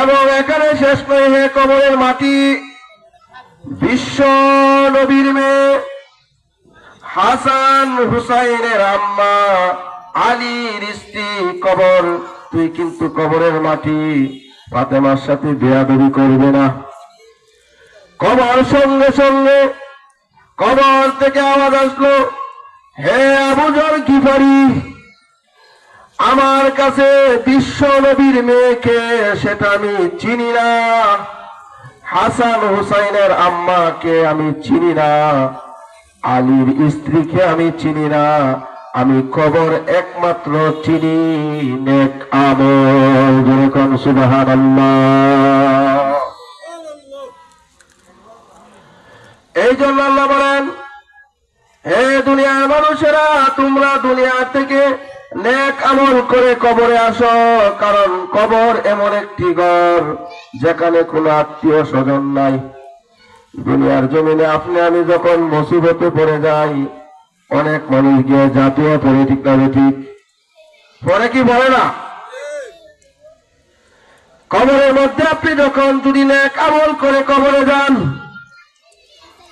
এবং এখানে শেষ নয়, হে কবরের মাটি, বিশ্ব নবীর মেয়ে হাসান হুসাইনের আম্মা আলীর স্ত্রী কবর, তুই কিন্তু কবরের মাটি, ফাতেমার সাথে বেয়াদবি করবে না। কবর সঙ্গে সঙ্গে কবর থেকে আওয়াজ আসলো, হে আবু যর গিফারি, আমার কাছে বিশ্ব নবীর মেয়েকে সেটা আমি চিনি না, হাসান হুসাইনের আম্মাকে আমি চিনি না, আলীর স্ত্রীকে আমি চিনি না, আমি কবর একমাত্র চিনি নেক আমল। যেরকম সুবহানাল্লাহ। এই জন্য আল্লাহ বলেন, হে দুনিয়ার মানুষেরা, তোমরা দুনিয়া থেকে নেক আমল করে কবরে আসো, কারণ কবর এমন একটি ঘর যেখানে কোনো আত্মীয় স্বজন নাই। দুনিয়ার জমিনে আপনি আমি যখন মুসিবতে পড়ে যাই, অনেক মানুষ গিয়ে জাতীয় পড়ে, ঠিক না ঠিক পরে কি বলে না? কবরের মধ্যে আপনি যখন যদি নেক আমল করে কবরে যান,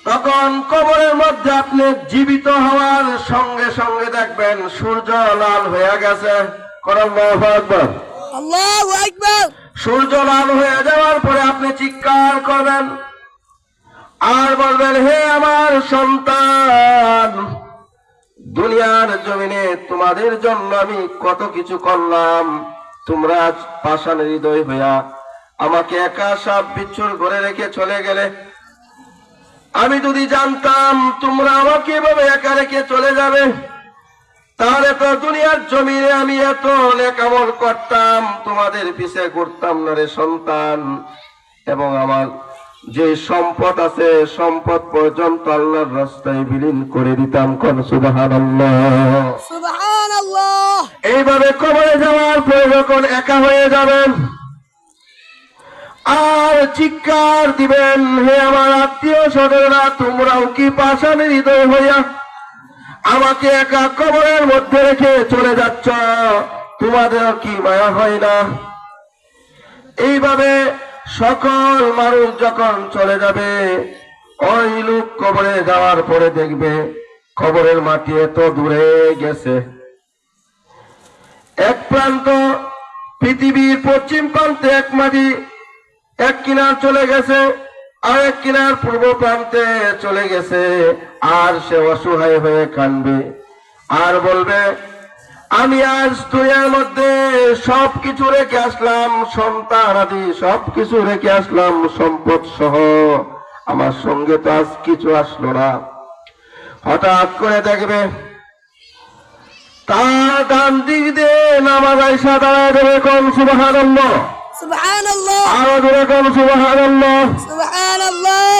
তখন কবরের মধ্যে আপনি জীবিত হওয়ার সঙ্গে সঙ্গে দেখবেন সূর্য লাল হয়ে গেছে। আল্লাহু আকবার, আল্লাহু আকবার। সূর্য লাল হয়ে যাওয়ার পরে আপনি চিৎকার করবেন আর বলবেন, হে আমার সন্তান, দুনিয়ার জমিনে তোমাদের জন্য আমি কত কিছু করলাম, তোমরা পাষাণের হৃদয় হইয়া আমাকে একা সাপ বিচ্ছুর ঘরে রেখে চলে গেলে। আমি যদি জানতাম তোমরা আমাকে এভাবে একা রেখে চলে যাবে, তাহলে তো দুনিয়ার জমিনে আমি এত নেক আমল করতাম, তোমাদের পিছে ঘুরতাম না রে সন্তান, এবং আমার যে সম্পদ আছে সম্পদ পর্যন্ত আল্লাহর রাস্তায় বিলীন করে দিতাম। কোন সুবহানাল্লাহ, সুবহানাল্লাহ। এইভাবে কবরে যাওয়ার পরে যখন একা হয়ে যাবেন আর চিৎকার দিবেন, হে আমার আত্মীয় স্বজনেরা, তোমরাও কি পাষাণের হৃদয় হইয়া আমাকে একা কবরের মধ্যে রেখে চলে যাচ্ছ, তোমাদের কি মায়া হয় না? এইভাবে সকল মানুষ যখন চলে যাবে, ওই লোক কবরে যাওয়ার পরে দেখবে কবরের মাটি এত দূরে গেছে, এক প্রান্ত পৃথিবীর পশ্চিম প্রান্তে এক মাটি এক কিনার চলে গেছে, আরেক কিনার পূর্ব প্রান্তে চলে গেছে। আর সে অসহায় হয়ে কাঁদবে আর বলবে, আমি আজ দুনিয়ার মধ্যে সবকিছু রেখে আসলাম, সন্তান আদি সবকিছু রেখে আসলাম, সম্পদ সহ, আমার সঙ্গে তো আজ কিছু আসলো না। হঠাৎ করে দেখবে তার ডান দিক দিয়ে নামাজ আয়েশা দাঁড়ায় দেবে। কোন সুবহানাল্লাহ, সুবহানাল্লাহ। আরো জোরে কোন সুবহানাল্লাহ, সুবহানাল্লাহ।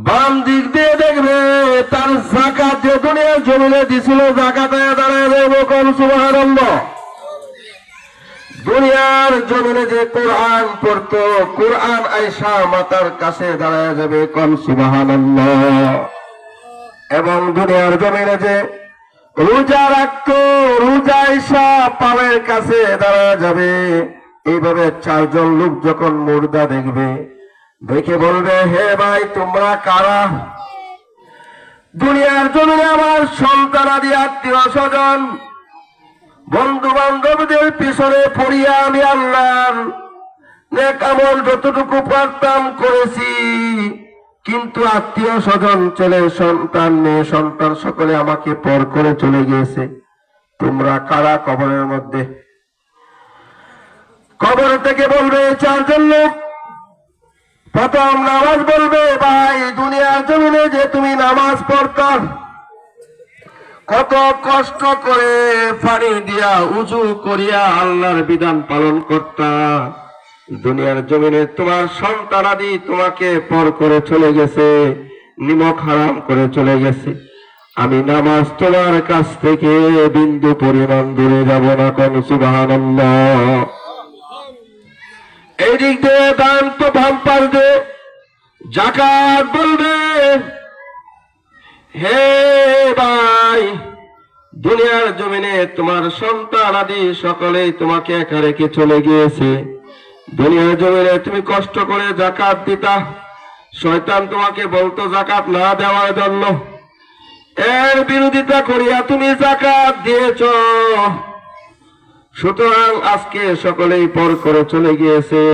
বাম দিক দিয়ে দেখবে তার যাকাত যে দুনিয়ার জমিনে দিছিল, যাকাত দাঁড়ায় দেবে। কোন সুবহানাল্লাহ। দুনিয়ার জমিনে যে কোরআন পড়তো, কোরআন আয়েশা মাতার কাছে দাঁড়ায় যাবে। কোন সুবহানাল্লাহ। এবং দুনিয়ার জমিনে যে রোজা রাখতো, রোজা আয়েশা পায়ের কাছে দাঁড়ায় যাবে। এইভাবে চারজন লোক যখন মুর্দা দেখবে, দেখে বলবে, হে ভাই তোমরা কারা? দুনিয়ার জমিনে আমার সন্তান আদি আত্মীয় স্বজন বন্ধু বান্ধবদের পিছনে পড়িয়া আমি আল্লাহর নেক আমল যতটুকু পারতাম করেছি, কিন্তু আত্মীয় স্বজন, ছেলে সন্তান, মেয়ে সন্তান সকলে আমাকে পর করে চলে গিয়েছে। তোমরা কারা কবরের মধ্যে? কবর থেকে বলবে চারজন লোক। প্রথম নামাজ বলবে, ভাই দুনিয়ার জমিনে যে তুমি নামাজ পড়তাম, কত কষ্ট করে পানি দিয়া উজু করিয়া আল্লাহর বিধান পালন করতা, দুনিয়ার জমিনে তোমার সন্তান আদি তোমাকে পর করে চলে গেছে, নিমক হারাম করে চলে গেছে। আমি নামাজ তোমার কাছ থেকে বিন্দু পরিমাণ দূরে যাব না। কোন সুবহানাল্লাহ। এই দিক দিয়ে দান তো ভাম্পার দে যাকাত বলবে, হে ভাই দুনিয়ার জমিনে তোমার সন্তান আদি সকলেই তোমাকে একা রেখে চলে গিয়েছে, দুনিয়ার জমিনে তুমি কষ্ট করে যাকাত দিতা, শয়তান তোমাকে বলতো যাকাত না দেওয়ার জন্য, এর বিরোধিতা করিয়া তুমি যাকাত দিয়েছ। সুতরাং আজকে সকলেই পর করে চলে গিয়েছে।